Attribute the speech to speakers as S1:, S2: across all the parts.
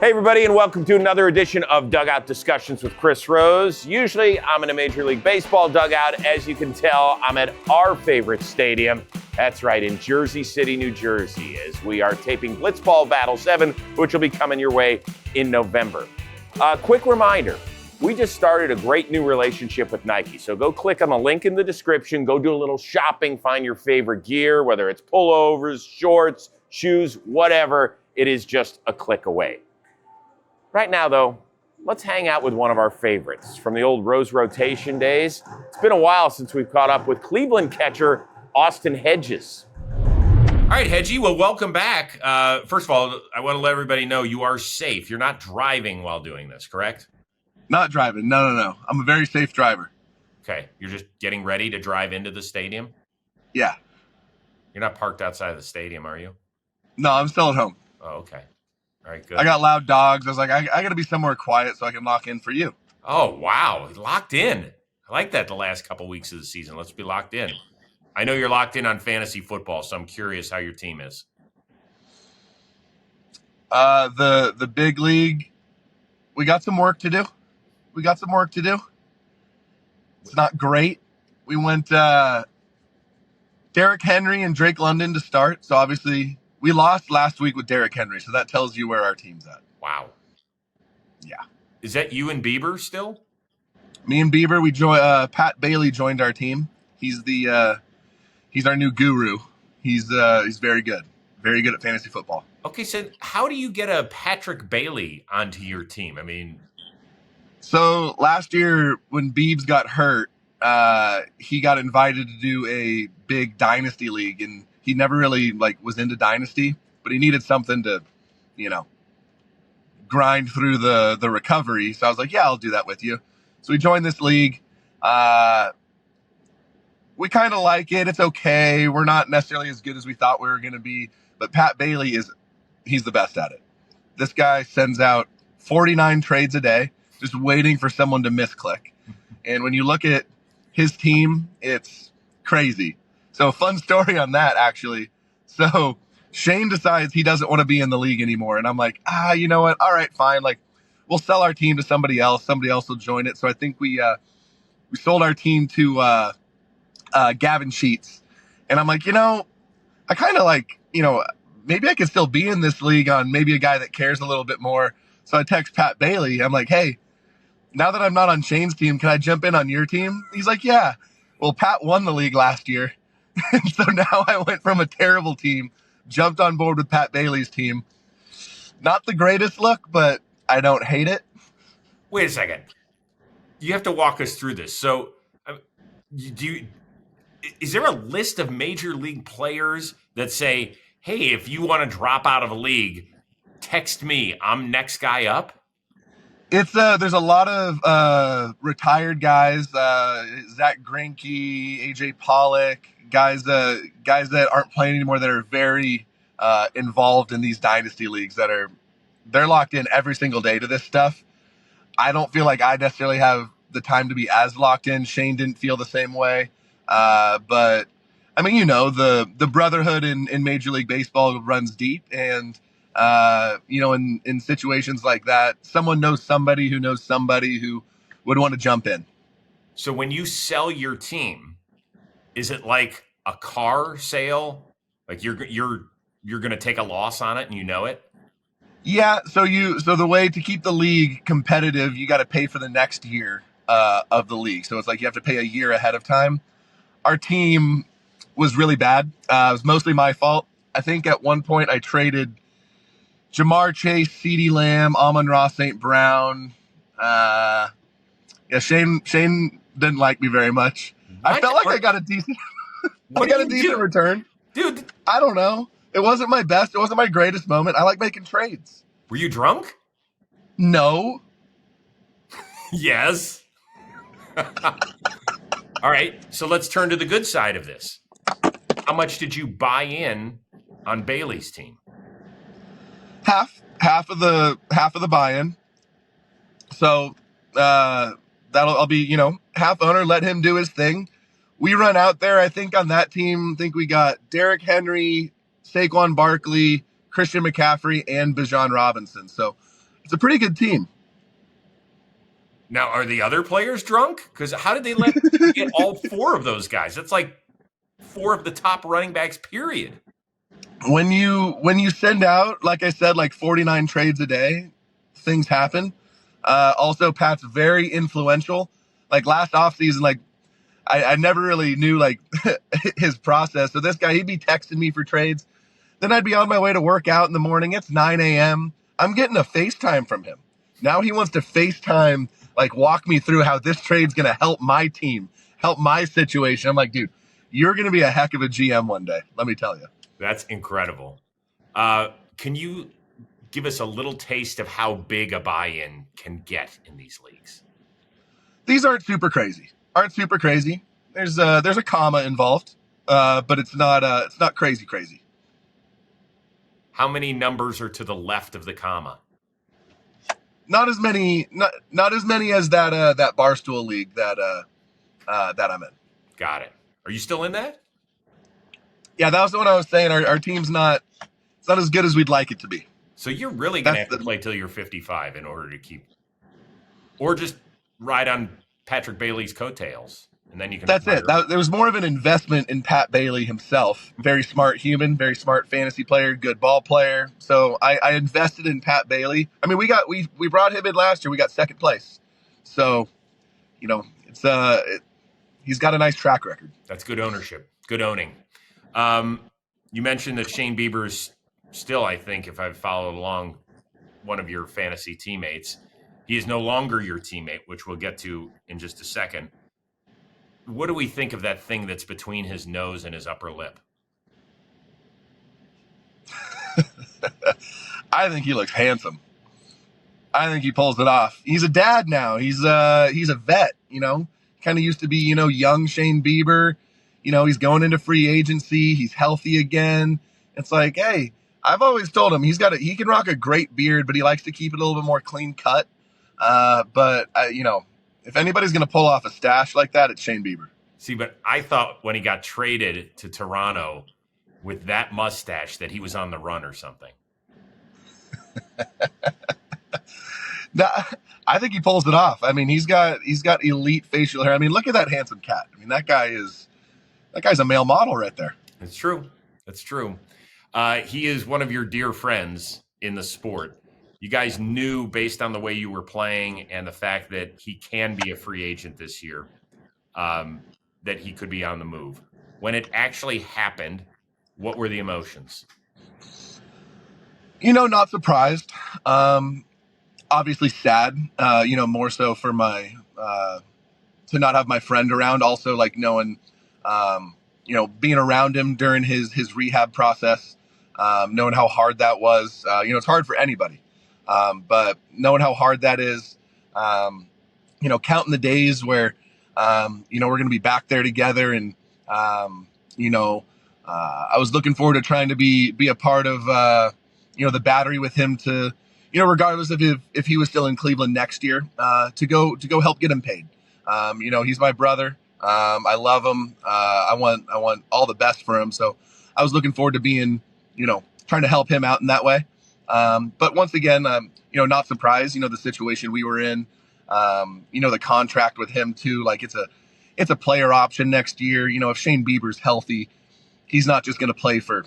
S1: Hey, everybody, and welcome to another edition of Dugout Discussions with Chris Rose. Usually, I'm in a Major League Baseball dugout. As you can tell, I'm at our favorite stadium. That's right, in Jersey City, New Jersey, as we are taping Blitzball Battle 7, which will be coming your way in November. Quick reminder, we just started a great new relationship with Nike. So go click on the link in the description, go do a little shopping, find your favorite gear, whether it's pullovers, shorts, shoes, whatever. It is just a click away. Right now, though, let's hang out with one of our favorites from the old Rose rotation days. It's been a while since we've caught up with Cleveland catcher Austin Hedges.
S2: All right, Hedgie, well, welcome back. First of all, I want to let everybody know you are safe. You're not driving while doing this, correct?
S3: Not driving. No. I'm a very safe driver.
S2: Okay, you're just getting ready to drive into the stadium?
S3: Yeah.
S2: You're not parked outside the stadium, are you?
S3: No, I'm still at home.
S2: Oh, okay. All right, good.
S3: I got loud dogs. I was like, I got to be somewhere quiet so I can lock in for you.
S2: Oh, wow. Locked in. I like that the last couple weeks of the season. Let's be locked in. I know you're locked in on fantasy football, so I'm curious how your team is.
S3: The big league, we got some work to do. It's not great. We went Derrick Henry and Drake London to start. So obviously we lost last week with Derrick Henry. So that tells you where our team's at.
S2: Wow.
S3: Yeah.
S2: Is that you and Bieber still?
S3: Me and Bieber, we Pat Bailey joined our team. He's he's our new guru. He's very good. Very good at fantasy football.
S2: Okay, so how do you get a Patrick Bailey onto your team? I mean,
S3: so last year when Biebs got hurt, he got invited to do a big dynasty league, and he never really was into dynasty, but he needed something to, grind through the recovery. So I was like, yeah, I'll do that with you. So we joined this league. We kind of like it. It's okay. We're not necessarily as good as we thought we were going to be, but Pat Bailey he's the best at it. This guy sends out 49 trades a day, just waiting for someone to misclick. And when you look at his team, it's crazy. So fun story on that, actually. So Shane decides he doesn't want to be in the league anymore. And I'm like, you know what? All right, fine. We'll sell our team to somebody else. Somebody else will join it. So I think we sold our team to Gavin Sheets. And I'm like, I kind of maybe I could still be in this league on maybe a guy that cares a little bit more. So I text Pat Bailey. I'm like, hey, now that I'm not on Shane's team, can I jump in on your team? He's like, yeah. Well, Pat won the league last year. And so now I went from a terrible team, jumped on board with Pat Bailey's team. Not the greatest look, but I don't hate it.
S2: Wait a second. You have to walk us through this. So is there a list of major league players that say, hey, if you want to drop out of a league, text me. I'm next guy up?
S3: It's there's a lot of retired guys, Zach Greinke, AJ Pollock, guys that aren't playing anymore that are very involved in these dynasty leagues they're locked in every single day to this stuff. I don't feel like I necessarily have the time to be as locked in. Shane didn't feel the same way. But I mean, the brotherhood in Major League Baseball runs deep, and in situations like that, someone knows somebody who would want to jump in.
S2: So when you sell your team, is it like a car sale? Like you're going to take a loss on it and you know it?
S3: Yeah. So the way to keep the league competitive, you got to pay for the next year of the league. So it's like you have to pay a year ahead of time. Our team was really bad. It was mostly my fault. I think at one point I traded Jamar Chase, CeeDee Lamb, Amon-Ra St. Brown. Shane didn't like me very much. What? I felt like I got a decent return.
S2: Dude.
S3: I don't know. It wasn't my best. It wasn't my greatest moment. I like making trades.
S2: Were you drunk?
S3: No.
S2: Yes. All right. So let's turn to the good side of this. How much did you buy in on Bailey's team?
S3: Half of the buy-in. So I'll be half owner. Let him do his thing. We run out there. I think on that team, we got Derrick Henry, Saquon Barkley, Christian McCaffrey, and Bijan Robinson. So It's a pretty good team.
S2: Now, are the other players drunk? Because how did they let you get all 4 of those guys? That's like 4 of the top running backs, period.
S3: When you send out, like I said, like 49 trades a day, things happen. Also, Pat's very influential. Like last offseason, like I never really knew like his process. So this guy, he'd be texting me for trades. Then I'd be on my way to work out in the morning. It's 9 a.m. I'm getting a FaceTime from him. Now he wants to FaceTime, like walk me through how this trade's going to help my team, help my situation. I'm like, dude, you're going to be a heck of a GM one day. Let me tell you.
S2: That's incredible. Can you give us a little taste of how big a buy-in can get in these leagues?
S3: These aren't super crazy. There's a comma involved, but it's not crazy.
S2: How many numbers are to the left of the comma?
S3: Not as many as that Barstool league that I'm in.
S2: Got it. Are you still in that?
S3: Yeah, that was the one I was saying. Our team's not as good as we'd like it to be.
S2: So you're really going to have to play till you're 55 in order to keep, or just ride on Patrick Bailey's coattails, and then you can.
S3: That's it. There was more of an investment in Pat Bailey himself. Very smart human, very smart fantasy player, good ball player. So I invested in Pat Bailey. I mean, we brought him in last year. We got second place. So, it's he's got a nice track record.
S2: That's good ownership. Good owning. You mentioned that Shane Bieber's still, I think, if I've followed along, one of your fantasy teammates. He is no longer your teammate, which we'll get to in just a second. What do we think of that thing that's between his nose and his upper lip?
S3: I think he looks handsome. I think he pulls it off. He's a dad now. He's a vet, kind of used to be, young Shane Bieber. He's going into free agency. He's healthy again. It's like, hey, I've always told him he can rock a great beard, but he likes to keep it a little bit more clean cut. But if anybody's going to pull off a stash like that, it's Shane Bieber.
S2: See, but I thought when he got traded to Toronto with that mustache that he was on the run or something.
S3: No, I think he pulls it off. I mean, he's got elite facial hair. I mean, look at that handsome cat. I mean, that guy's a male model right there.
S2: It's true. That's true. He is one of your dear friends in the sport. You guys knew, based on the way you were playing and the fact that he can be a free agent this year, that he could be on the move. When it actually happened, what were the emotions?
S3: Not surprised. Obviously sad, more so for my, to not have my friend around. Also, like knowing, being around him during his rehab process, knowing how hard that was. It's hard for anybody. But knowing how hard that is, counting the days where, we're going to be back there together. And, I was looking forward to trying to be a part of, the battery with him to, regardless of if he was still in Cleveland next year, to go help get him paid. He's my brother. I love him. I want all the best for him. So I was looking forward to being, trying to help him out in that way. But once again, not surprised, the situation we were in, the contract with him too, like it's a player option next year. If Shane Bieber's healthy, he's not just going to play for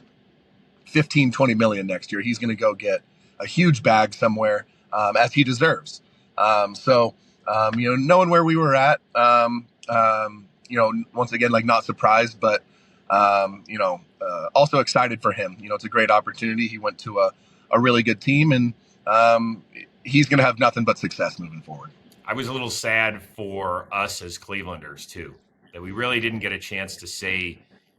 S3: 15-20 million next year. He's going to go get a huge bag somewhere, as he deserves. Knowing where we were at, once again, like not surprised, but, also excited for him. It's a great opportunity. He went to a really good team, and he's going to have nothing but success moving forward.
S2: I was a little sad for us as Clevelanders too, that we really didn't get a chance to say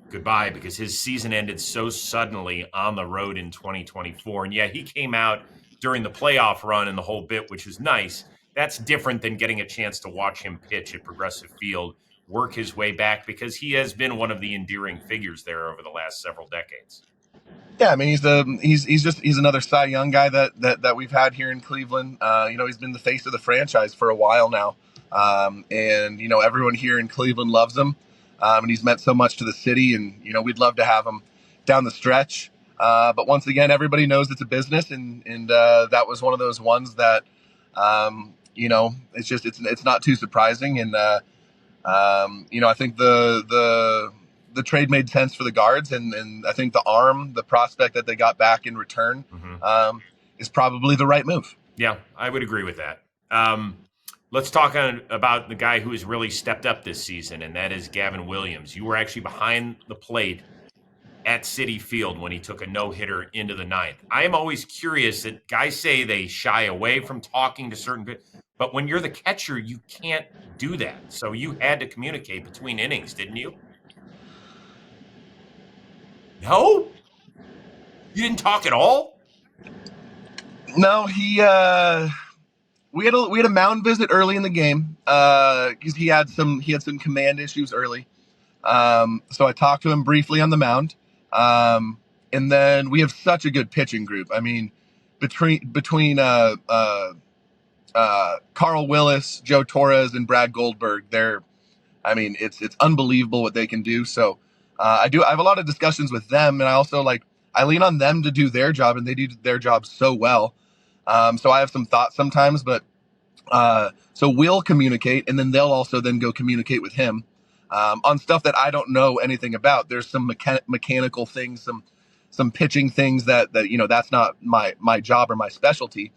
S2: goodbye because his season ended so suddenly on the road in 2024. And yeah, he came out during the playoff run and the whole bit, which was nice. That's different than getting a chance to watch him pitch at Progressive Field, work his way back, because he has been one of the endearing figures there over the last several decades.
S3: Yeah, I mean, he's another Cy Young guy that we've had here in Cleveland. He's been the face of the franchise for a while now. And everyone here in Cleveland loves him. And he's meant so much to the city, and we'd love to have him down the stretch. But once again, everybody knows it's a business, and that was one of those ones that, it's not too surprising. And I think the trade made sense for the Guards, and I think the prospect that they got back in return, is probably the right move.
S2: Yeah, I would agree with that. Let's talk about the guy who has really stepped up this season, and that is Gavin Williams. You were actually behind the plate at Citi Field when he took a no-hitter into the ninth. I am always curious that guys say they shy away from talking to certain people, but when you're the catcher, you can't do that. So you had to communicate between innings, didn't you? No? You didn't talk at all?
S3: No, we had a mound visit early in the game because he had some command issues early. So I talked to him briefly on the mound. And then we have such a good pitching group. I mean, between Carl Willis, Joe Torres, and Brad Goldberg, it's unbelievable what they can do. So I have a lot of discussions with them, and I lean on them to do their job, and they do their job so well. So I have some thoughts sometimes, but so we'll communicate, and then they'll also then go communicate with him on stuff that I don't know anything about. There's some mechanical things, some pitching things that that's not my job or my specialty.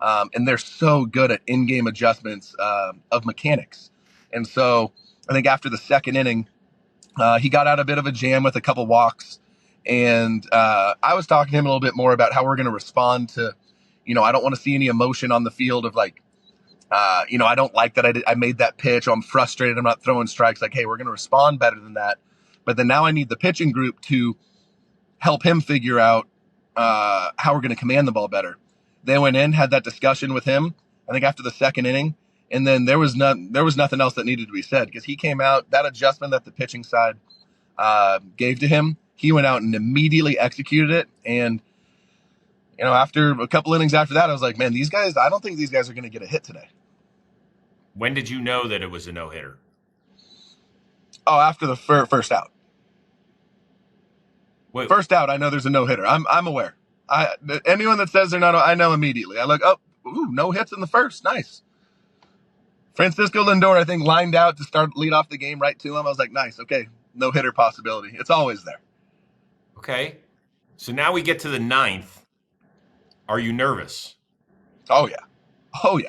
S3: And they're so good at in-game adjustments of mechanics. And so I think after the second inning, he got out a bit of a jam with a couple walks. And I was talking to him a little bit more about how we're going to respond to, I don't want to see any emotion on the field of I don't like that I made that pitch. I'm frustrated. I'm not throwing strikes. Hey, we're going to respond better than that. But then now I need the pitching group to help him figure out how we're going to command the ball better. They went in, had that discussion with him, I think after the second inning, and then there was nothing else that needed to be said because he came out, that adjustment that the pitching side gave to him, he went out and immediately executed it. And, after a couple innings after that, I was like, man, I don't think these guys are going to get a hit today.
S2: When did you know that it was a no-hitter?
S3: Oh, after the first out.
S2: Wait.
S3: First out, I know there's a no-hitter. I'm aware. Anyone that says they're not, I know immediately. I look, no hits in the first. Nice. Francisco Lindor, I think, lined out to lead off the game right to him. I was like, nice. Okay, no-hitter possibility. It's always there.
S2: Okay. So now we get to the ninth. Are you nervous?
S3: Oh, yeah.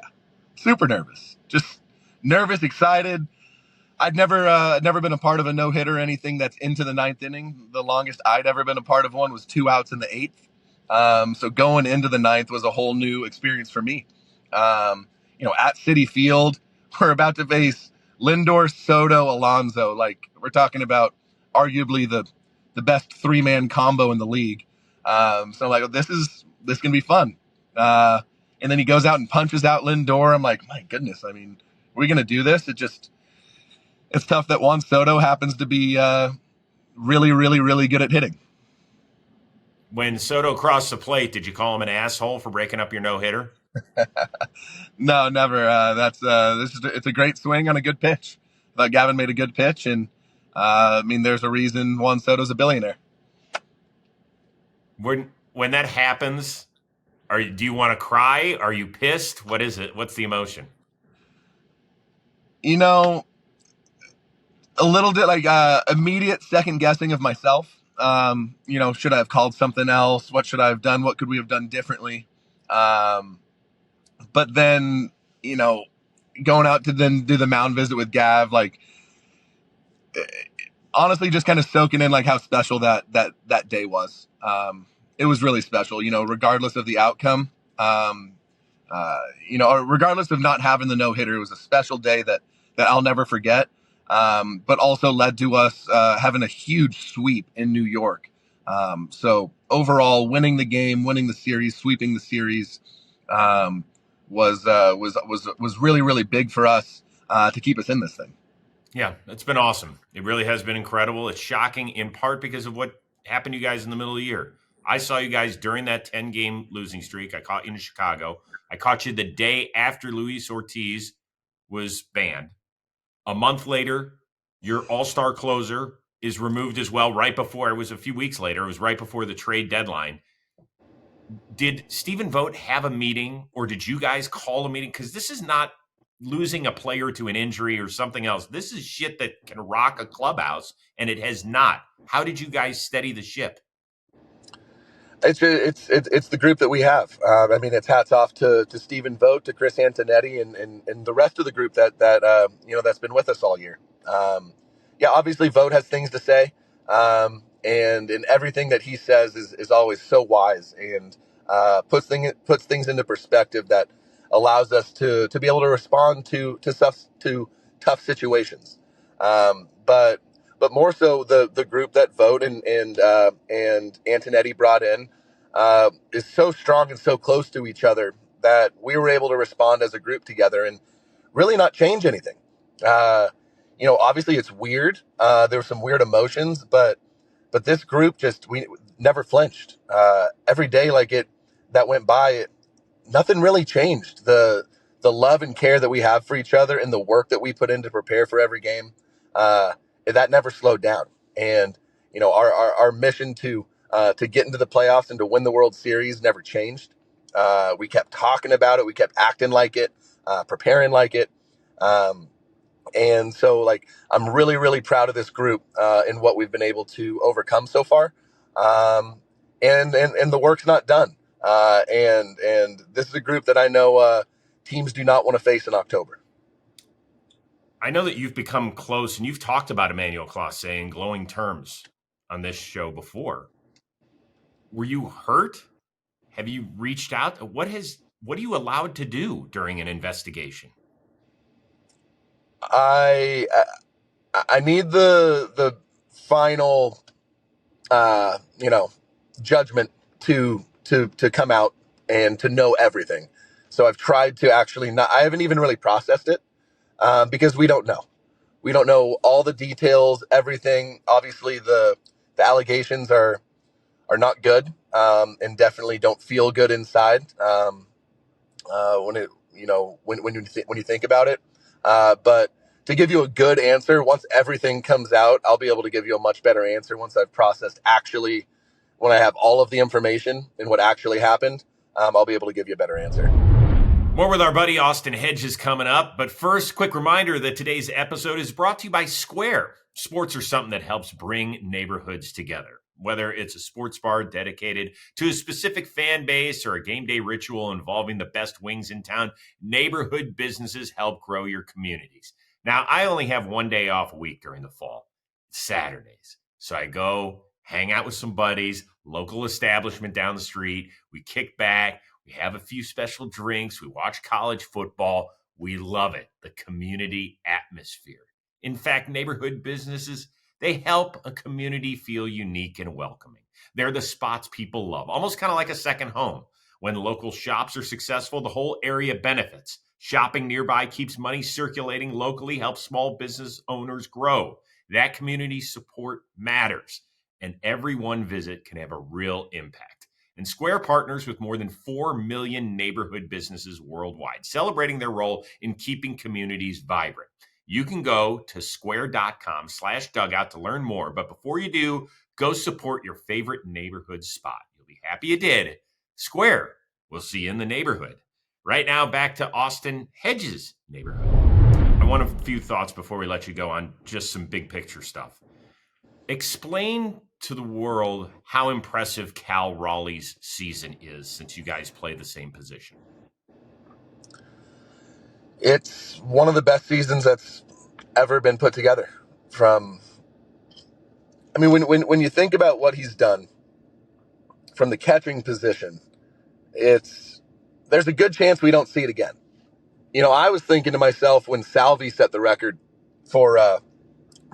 S3: Super nervous. Just nervous, excited. I'd never been a part of a no-hitter or anything that's into the ninth inning. The longest I'd ever been a part of one was 2 outs in the eighth. So going into the ninth was a whole new experience for me. At Citi Field, we're about to face Lindor, Soto, Alonso. We're talking about arguably the best three-man combo in the league. So I'm like, this can be fun. And then he goes out and punches out Lindor. I'm like, my goodness. I mean, are we going to do this? It's tough that Juan Soto happens to be really, really, really good at hitting.
S2: When Soto crossed the plate, did you call him an asshole for breaking up your no-hitter?
S3: No, never. It's a great swing on a good pitch. I thought Gavin made a good pitch, and there's a reason Juan Soto's a billionaire.
S2: When that happens, do you want to cry? Are you pissed? What is it? What's the emotion?
S3: A little bit immediate second guessing of myself. Should I have called something else? What should I have done? What could we have done differently? But then, going out to then do the mound visit with Gav, honestly, just kind of soaking in how special that day was. It was really special, regardless of the outcome, or regardless of not having the no-hitter. It was a special day that I'll never forget. But also led to us having a huge sweep in New York. So overall, winning the game, winning the series, sweeping the series was really, really big for us to keep us in this thing.
S2: Yeah, it's been awesome. It really has been incredible. It's shocking in part because of what happened to you guys in the middle of the year. I saw you guys during that 10-game losing streak. I caught you in Chicago. I caught you the day after Luis Ortiz was banned. A month later, your all-star closer is removed as well right before, it was a few weeks later, it was right before the trade deadline. Did Stephen Vogt have a meeting, or did you guys call a meeting? Because this is not losing a player to an injury or something else. This is shit that can rock a clubhouse, and it has not. How did you guys steady the ship?
S3: It's the group that we have. I mean, it's hats off to Stephen Vogt, to Chris Antonetti, and the rest of the group that that's been with us all year. Yeah, obviously Vogt has things to say, and everything that he says is always so wise and puts things into perspective that allows us to be able to respond to tough situations. But more so the group that Vogt and Antonetti brought in is so strong and so close to each other that we were able to respond as a group together and really not change anything. Obviously it's weird. There were some weird emotions, but this group we never flinched. Every day that went by, nothing really changed. The love and care that we have for each other and the work that we put in to prepare for every game, that never slowed down. And our mission to get into the playoffs and to win the World Series never changed. We kept talking about it. We kept acting like it, preparing like it. And so I'm really, really proud of this group and what we've been able to overcome so far. And the work's not done. And this is a group that I know teams do not want to face in October.
S2: I know that you've become close, and you've talked about Emmanuel Clase in glowing terms on this show before. Were you hurt? Have you reached out? What are you allowed to do during an investigation?
S3: I need the final judgment to come out and to know everything. So I've tried to I haven't even really processed it because we don't know. We don't know all the details, everything. Obviously the allegations are not good and definitely don't feel good inside when you think about it. But to give you a good answer, once everything comes out, I'll be able to give you a much better answer once I've processed when I have all of the information and what actually happened. I'll be able to give you a better answer.
S2: More with our buddy Austin Hedges coming up. But first, quick reminder that today's episode is brought to you by Square. Sports are something that helps bring neighborhoods together. Whether it's a sports bar dedicated to a specific fan base or a game day ritual involving the best wings in town, neighborhood businesses help grow your communities. Now, I only have one day off a week during the fall, Saturdays. So I go hang out with some buddies, local establishment down the street. We kick back. We have a few special drinks. We watch college football. We love it, the community atmosphere. In fact, neighborhood businesses, they help a community feel unique and welcoming. They're the spots people love, almost kind of like a second home. When local shops are successful, the whole area benefits. Shopping nearby keeps money circulating locally, helps small business owners grow. That community support matters, and every one visit can have a real impact. And Square partners with more than 4 million neighborhood businesses worldwide, celebrating their role in keeping communities vibrant. You can go to square.com/dugout to learn more. But before you do, go support your favorite neighborhood spot. You'll be happy you did. Square, we'll see you in the neighborhood. Right now, back to Austin Hedges' neighborhood. I want a few thoughts before we let you go on just some big picture stuff. Explain to the world how impressive Cal Raleigh's season is since you guys play the same position.
S3: It's one of the best seasons that's ever been put together. When you think about what he's done from the catching position, there's a good chance we don't see it again. I was thinking to myself when Salvi set the record for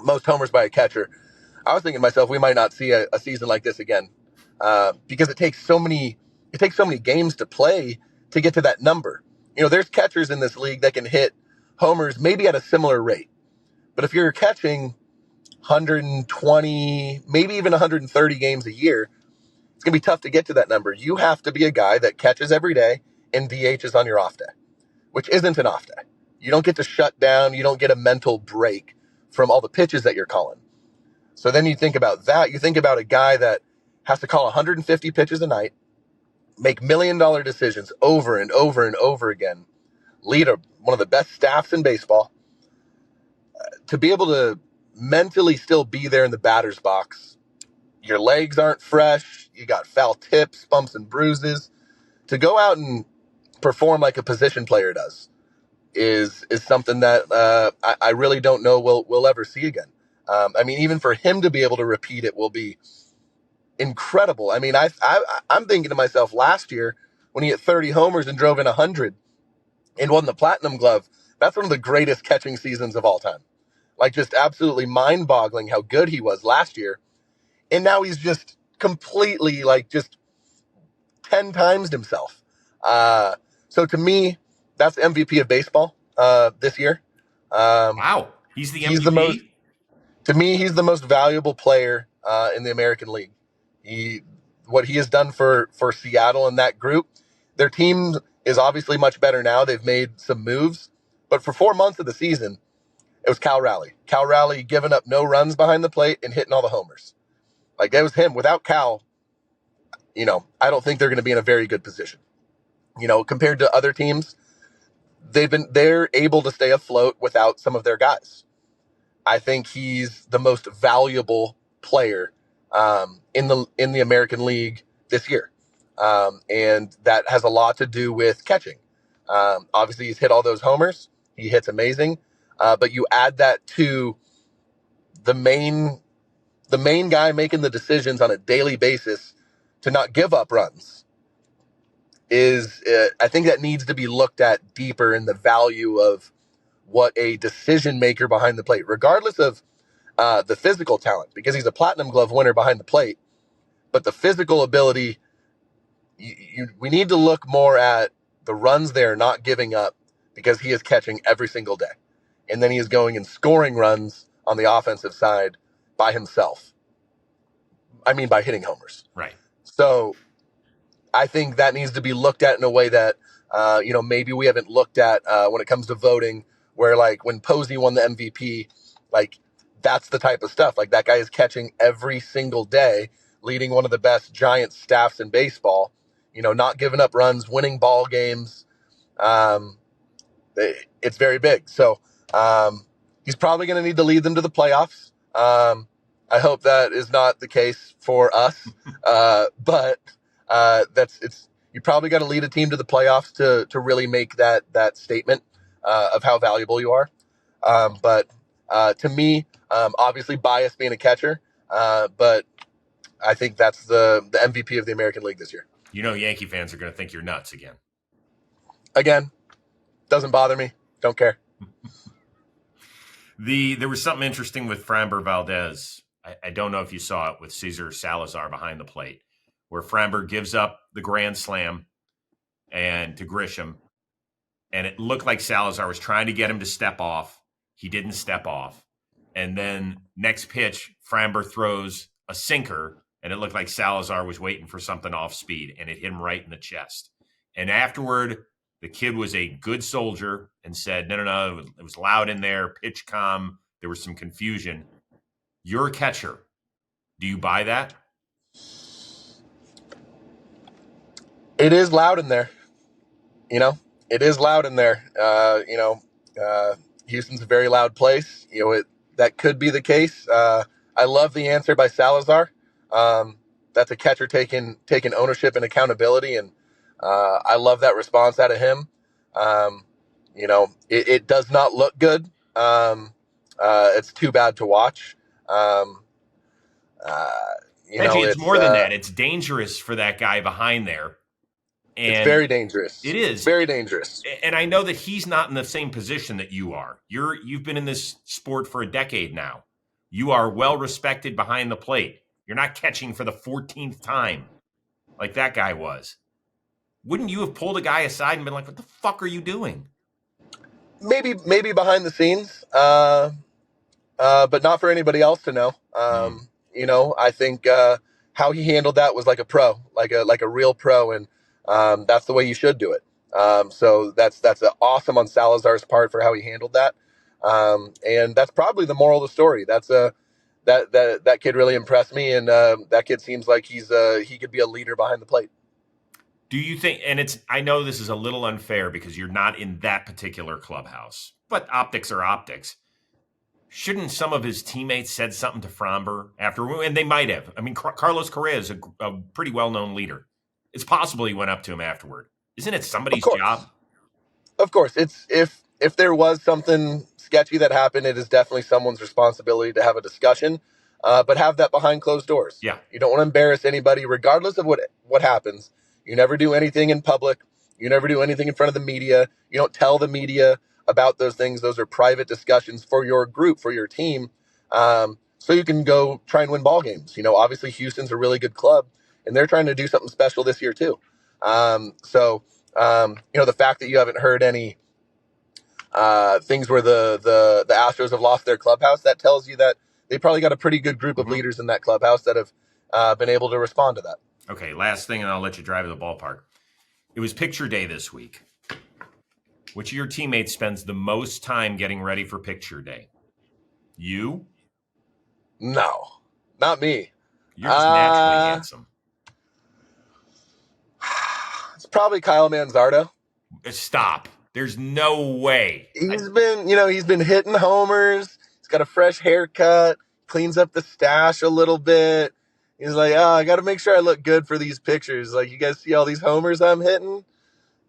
S3: most homers by a catcher, I was thinking to myself, we might not see a season like this again because it takes so many games to play to get to that number. There's catchers in this league that can hit homers maybe at a similar rate. But if you're catching 120, maybe even 130 games a year, it's going to be tough to get to that number. You have to be a guy that catches every day and DHs on your off day, which isn't an off day. You don't get to shut down. You don't get a mental break from all the pitches that you're calling. So then you think about that. You think about a guy that has to call 150 pitches a night, make $1 million decisions over and over and over again, lead one of the best staffs in baseball, to be able to mentally still be there in the batter's box. Your legs aren't fresh. You got foul tips, bumps and bruises. To go out and perform like a position player does is something that I really don't know we'll ever see again. I mean, even for him to be able to repeat it will be incredible. I mean, I'm thinking to myself, last year when he hit 30 homers and drove in 100 and won the Platinum Glove, that's one of the greatest catching seasons of all time. Like, just absolutely mind-boggling how good he was last year. And now he's just completely, like, just 10 times himself. So to me, that's the MVP of baseball this year.
S2: Wow. He's the MVP?
S3: To me, he's the most valuable player in the American League. What he has done for Seattle and that group, their team is obviously much better now. They've made some moves. But for 4 months of the season, it was Cal Raleigh. Cal Raleigh giving up no runs behind the plate and hitting all the homers. Like, that was him. Without Cal, I don't think they're going to be in a very good position. Compared to other teams, they're able to stay afloat without some of their guys. I think he's the most valuable player in the American League this year. And that has a lot to do with catching. Obviously, he's hit all those homers. He hits amazing. But you add that to the main guy making the decisions on a daily basis to not give up runs. I think that needs to be looked at deeper in the value of what a decision maker behind the plate, regardless of the physical talent, because he's a Platinum Glove winner behind the plate. But the physical ability, we need to look more at the runs they're not giving up, because he is catching every single day. And then he is going and scoring runs on the offensive side by himself. I mean, by hitting homers.
S2: Right.
S3: So I think that needs to be looked at in a way that, maybe we haven't looked at when it comes to voting, where, like, when Posey won the MVP, like, that's the type of stuff. Like, that guy is catching every single day, leading one of the best Giant staffs in baseball, not giving up runs, winning ball games. It's very big. So he's probably going to need to lead them to the playoffs. I hope that is not the case for us, but you probably got to lead a team to the playoffs to really make that statement of how valuable you are. But to me, obviously biased being a catcher, but I think that's the MVP of the American League this year.
S2: Yankee fans are going to think you're nuts again.
S3: Again, doesn't bother me. Don't care.
S2: There was something interesting with Framber Valdez. I don't know if you saw it with Cesar Salazar behind the plate, where Framber gives up the grand slam and to Grisham, and it looked like Salazar was trying to get him to step off. He didn't step off. And then next pitch, Framber throws a sinker, and it looked like Salazar was waiting for something off speed, and it hit him right in the chest. And afterward, the kid was a good soldier and said, no, it was loud in there, pitch calm, there was some confusion. You're a catcher. Do you buy that?
S3: It is loud in there. It is loud in there. Houston's a very loud place. That could be the case. I love the answer by Salazar. That's a catcher taking ownership and accountability, and I love that response out of him. It does not look good. It's too bad to watch.
S2: It's more than that. It's dangerous for that guy behind there. And
S3: it's very dangerous.
S2: It is.
S3: It's very dangerous.
S2: And I know that he's not in the same position that you are. You've been in this sport for a decade now. You are well respected behind the plate. You're not catching for the 14th time like that guy was. Wouldn't you have pulled a guy aside and been like, what the fuck are you doing? Maybe
S3: behind the scenes, but not for anybody else to know. I think how he handled that was like a pro, like a real pro, and that's the way you should do it. So that's awesome on Salazar's part for how he handled that. And that's probably the moral of the story. That's that kid really impressed me, and that kid seems like he could be a leader behind the plate.
S2: Do you think, and I know this is a little unfair because you're not in that particular clubhouse, but optics are optics. Shouldn't some of his teammates said something to Framber after, and they might have. I mean, Carlos Correa is a pretty well-known leader. It's possible he went up to him afterward. Isn't it somebody's job?
S3: Of course. It's if there was something sketchy that happened, it is definitely someone's responsibility to have a discussion, but have that behind closed doors.
S2: Yeah.
S3: You don't want to embarrass anybody, regardless of what happens. You never do anything in public. You never do anything in front of the media. You don't tell the media about those things. Those are private discussions for your group, for your team, so you can go try and win ball games. Obviously Houston's a really good club, and they're trying to do something special this year too. The fact that you haven't heard any things where the Astros have lost their clubhouse, that tells you that they probably got a pretty good group of leaders in that clubhouse that have been able to respond to that.
S2: Okay, last thing, and I'll let you drive to the ballpark. It was picture day this week. Which of your teammates spends the most time getting ready for picture day? You?
S3: No, not me.
S2: You're just naturally handsome.
S3: It's probably Kyle Manzardo.
S2: Stop. There's no way.
S3: He's been hitting homers. He's got a fresh haircut, cleans up the stash a little bit. He's like, I got to make sure I look good for these pictures. Like, you guys see all these homers I'm hitting?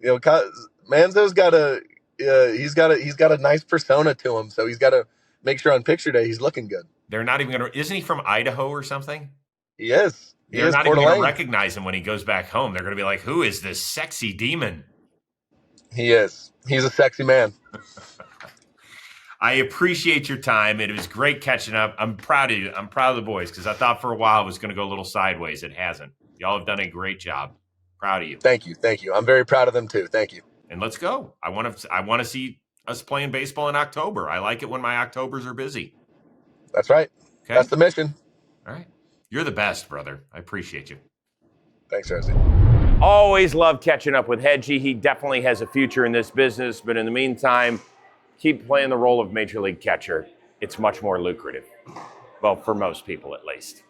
S3: Manzo's got he's got a nice persona to him, so he's got to make sure on picture day he's looking good.
S2: They're not even going to. Isn't he from Idaho or something?
S3: He is.
S2: They're not even going to recognize him when he goes back home. They're going to be like, "Who is this sexy demon?"
S3: He is. He's a sexy man.
S2: I appreciate your time. It was great catching up. I'm proud of you. I'm proud of the boys because I thought for a while it was going to go a little sideways. It hasn't. Y'all have done a great job. Proud of you.
S3: Thank you. I'm very proud of them too. Thank you.
S2: And let's go. I want to see us playing baseball in October. I like it when my Octobers are busy.
S3: That's right. Okay. That's the mission.
S2: All right. You're the best, brother. I appreciate you.
S3: Thanks, Rosie.
S1: Always love catching up with Hedgie. He definitely has a future in this business, but in the meantime, keep playing the role of Major League catcher. It's much more lucrative. Well, for most people at least.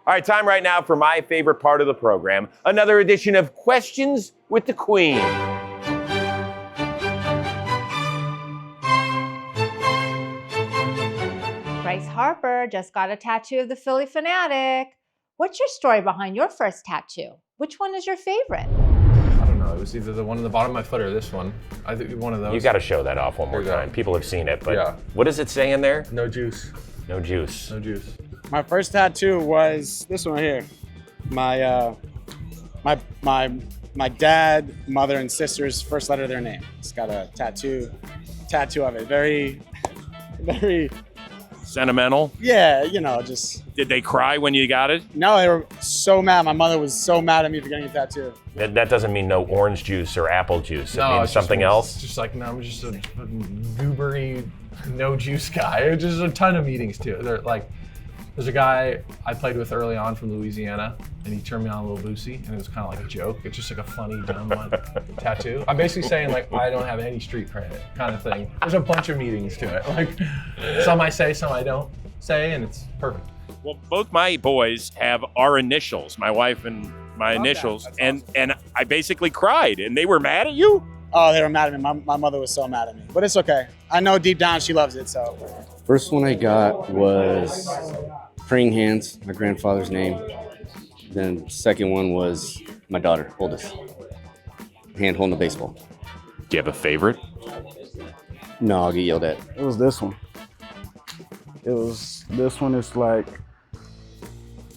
S1: All right, time right now for my favorite part of the program, another edition of Questions with the Queen.
S4: Bryce Harper just got a tattoo of the Philly Fanatic. What's your story behind your first tattoo? Which one is your favorite?
S5: I don't know. It was either the one on the bottom of my foot or this one. I think one of those.
S1: You got to show that off one more time. People have seen it, but
S5: yeah.
S1: What does it say in there?
S5: No juice.
S1: No juice.
S5: No juice.
S6: My first tattoo was this one right here. My dad, mother, and sister's first letter of their name. It's got a tattoo of it. Very, very
S1: sentimental.
S6: Yeah, just.
S1: Did they cry when you got it?
S6: No, they were so mad. My mother was so mad at me for getting a tattoo.
S1: That doesn't mean no orange juice or apple juice. It means something else.
S5: It's just like, no, I'm just a goobery, no juice guy. Just a ton of meetings too. There's a guy I played with early on from Louisiana, and he turned me on a little boosie, and it was kind of like a joke. It's just like a funny, dumb tattoo. I'm basically saying I don't have any street credit kind of thing. There's a bunch of meetings to it. Some I say, some I don't say, and it's perfect.
S1: Well, both my boys have our initials, my wife and my initials, and awesome. And I basically cried, and they were mad at you?
S6: Oh, they were mad at me. My mother was so mad at me, but it's okay. I know deep down she loves it, so.
S7: First one I got was Praying Hands, my grandfather's name. Then second one was my daughter, oldest. Hand holding the baseball.
S1: Do you have a favorite?
S7: No, I'll get yelled at.
S8: It was this one. This one is like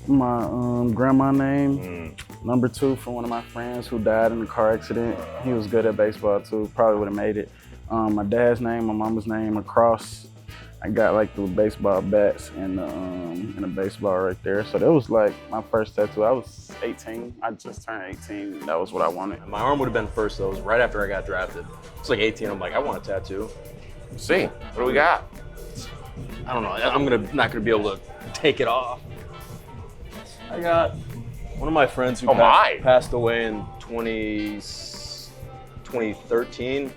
S8: my grandma name. Number 2 for one of my friends who died in a car accident. He was good at baseball too, probably would have made it. My dad's name, my mama's name, across. I got like the baseball bats and a baseball right there. So that was like my first tattoo. I was 18. I just turned 18. That was what I wanted.
S9: My arm would have been first though. It was right after I got drafted. It's like 18. I'm like, I want a tattoo.
S1: Let's see. What do we got?
S9: I don't know. I'm not gonna be able to take it off. I got one of my friends who passed away in 2013.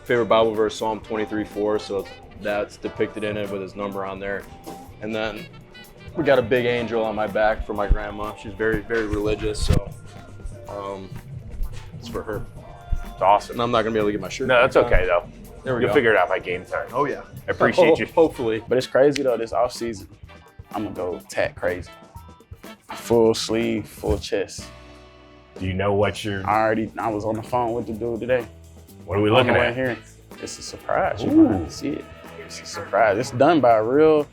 S9: Favorite Bible verse, Psalm 23:4. So that's depicted in it with his number on there. And then we got a big angel on my back for my grandma. She's very, very religious, so it's for her.
S1: It's awesome.
S9: And I'm not gonna be able to get my shirt.
S1: No, that's okay though.
S9: There we
S1: You'll
S9: go.
S1: figure it out by game time.
S9: Oh yeah.
S1: I appreciate you.
S9: Hopefully.
S6: But it's crazy though, this off season, I'm gonna go tat crazy. Full sleeve, full chest.
S1: Do you know what you're?
S6: I was on the phone with the dude today.
S1: What are we looking at?
S6: Here. It's a surprise. You're gonna have to see it. It's a surprise. It's done by a real,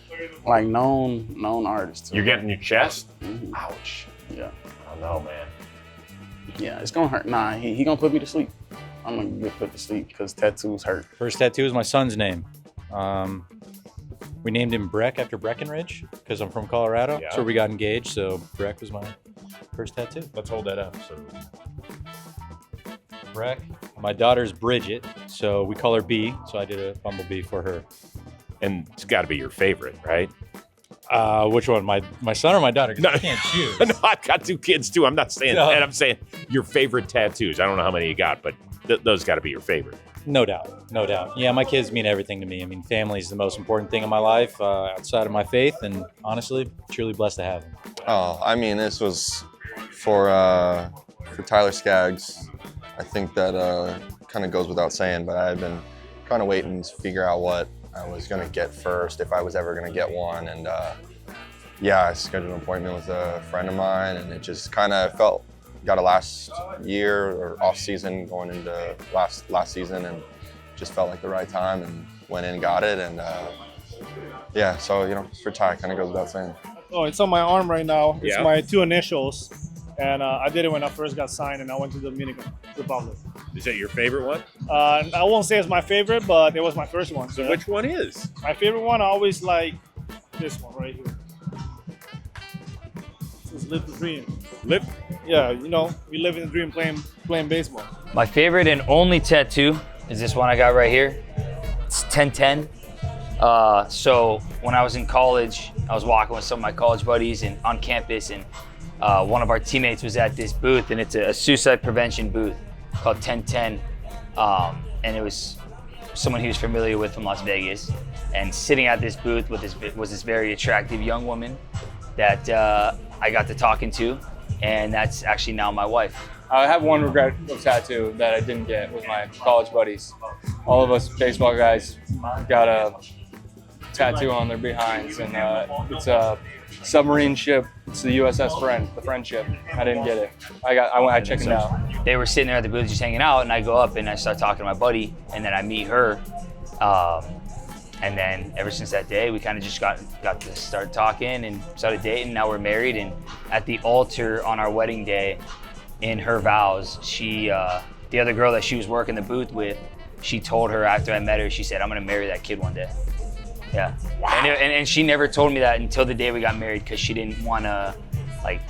S6: like, known artist.
S1: You're getting your chest?
S6: Mm-hmm.
S1: Ouch.
S6: Yeah.
S1: I don't know, man.
S6: Yeah, it's gonna hurt. Nah, he gonna put me to sleep. I'm gonna get put to sleep because tattoos hurt.
S10: First tattoo is my son's name. We named him Breck after Breckenridge because I'm from Colorado.
S1: Yeah.
S10: So we got engaged. So Breck was my first tattoo.
S1: Let's hold that up. So
S10: Breck. My daughter's Bridget, so we call her B. So I did a bumblebee for her.
S1: And it's got to be your favorite, right?
S10: Which one? My son or my daughter? 'Cause
S1: No.
S10: I can't choose.
S1: No, I've got 2 kids too. I'm not saying
S10: No.
S1: that. I'm saying your favorite tattoos. I don't know how many you got, but those got to be your favorite.
S10: No doubt, no doubt. Yeah, my kids mean everything to me. I mean, family is the most important thing in my life outside of my faith, and honestly, truly blessed to have them.
S11: Oh, I mean, this was for Tyler Skaggs. I think that kind of goes without saying, but I've been kind of waiting to figure out what I was going to get first, if I was ever going to get one. And yeah, I scheduled an appointment with a friend of mine, and it just kind of got a last year or off season going into last season, and just felt like the right time, and went in and got it. And yeah, so, you know, for Ty, kind of goes without saying.
S12: Oh, it's on my arm right now. It's
S1: Yeah.
S12: my 2 initials. And I did it when I first got signed, and I went to the Dominican Republic.
S1: Is that your favorite one?
S12: I won't say it's my favorite, but it was my first one.
S1: So which one is?
S12: My favorite one, I always like this one right here. It says "Live the Dream."
S1: Live.
S12: Yeah, you know, we live in the dream playing baseball.
S13: My favorite and only tattoo is this one I got right here. It's 1010. So when I was in college, I was walking with some of my college buddies and on campus, and one of our teammates was at this booth, and it's a suicide prevention booth called 1010. And it was someone he was familiar with from Las Vegas. And sitting at this booth was this very attractive young woman that I got to talking to, and that's actually now my wife.
S14: I have one regret of tattoo that I didn't get with my college buddies. All of us baseball guys got a tattoo on their behinds, and it's a submarine ship. It's the USS the Friendship. I didn't get it. I checked it out.
S13: They were sitting there at the booth just hanging out, and I go up and I start talking to my buddy, and then I meet her. And then ever since that day, we kind of just got to start talking and started dating. Now we're married, and at the altar on our wedding day, in her vows, she, the other girl that she was working the booth with, she told her after I met her, she said, "I'm gonna marry that kid one day." Yeah. Wow. And she never told me that until the day we got married, because she didn't want to like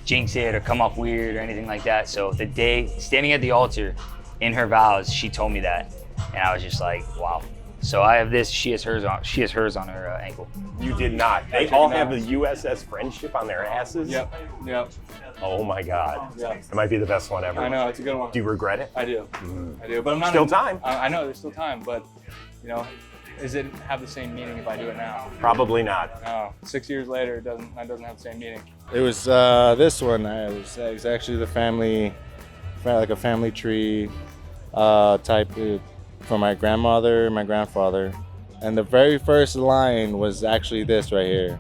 S13: jinx it or come up weird or anything like that. So the day standing at the altar in her vows, she told me that, and I was just like, wow. So I have this. She has hers on her ankle.
S1: You did not. They all have the USS Friendship on their asses?
S14: Yep.
S1: Oh my God.
S14: Yeah.
S1: It might be the best one ever.
S14: I know, it's a good one.
S1: Do you regret it?
S14: I do. I do, but I'm not.
S1: Still time.
S14: I know there's still time, but you know, does it have the same meaning if I do it now?
S1: Probably not.
S14: No. 6 years later, it doesn't have the same meaning.
S15: It was this one. It was actually the family, like a family tree type for my grandmother, my grandfather, and the very first line was actually this right here,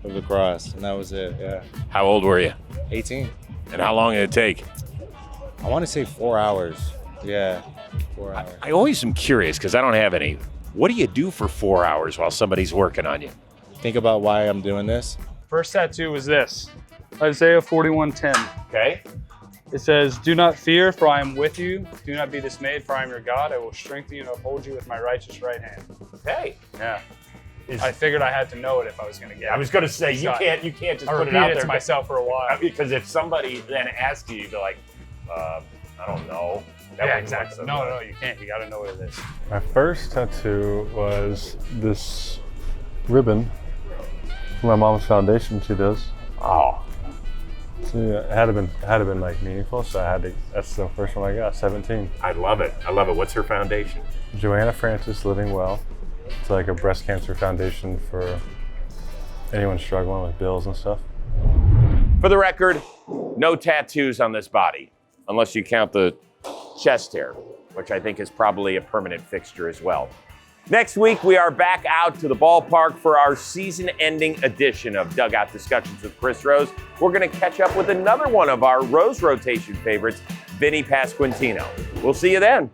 S15: of the cross, and that was it. Yeah.
S1: How old were you?
S15: 18.
S1: And how long did it take?
S15: I want to say 4 hours. Yeah, 4 hours.
S1: I always am curious because I don't have any. What do you do for 4 hours while somebody's working on you?
S15: Think about why I'm doing this.
S16: First tattoo was this, Isaiah 41:10.
S1: Okay.
S16: It says, "Do not fear, for I am with you. Do not be dismayed, for I am your God. I will strengthen you and uphold you with my righteous right hand."
S1: Okay.
S16: Yeah. I figured I had to know it if I was going to get it.
S1: I was going to say, you can't just
S16: I
S1: put it out
S16: repeated
S1: there
S16: to myself for a while.
S1: Because if somebody then asks you, you'd be like, I don't know. That
S16: Yeah,
S1: wouldn't work
S16: exactly.
S1: so
S16: No,
S1: good.
S16: you can't. You got to know what it is.
S17: My first tattoo was this ribbon from my mom's foundation. She does.
S1: Oh.
S17: So yeah, it had to been like meaningful. So that's the first one I got. 17.
S1: I love it. I love it. What's her foundation?
S17: Joanna Francis Living Well. It's like a breast cancer foundation for anyone struggling with bills and stuff.
S1: For the record, no tattoos on this body, unless you count the chest hair, which I think is probably a permanent fixture as well. Next week, we are back out to the ballpark for our season-ending edition of Dugout Discussions with Chris Rose. We're going to catch up with another one of our Rose rotation favorites, Vinny Pasquantino. We'll see you then.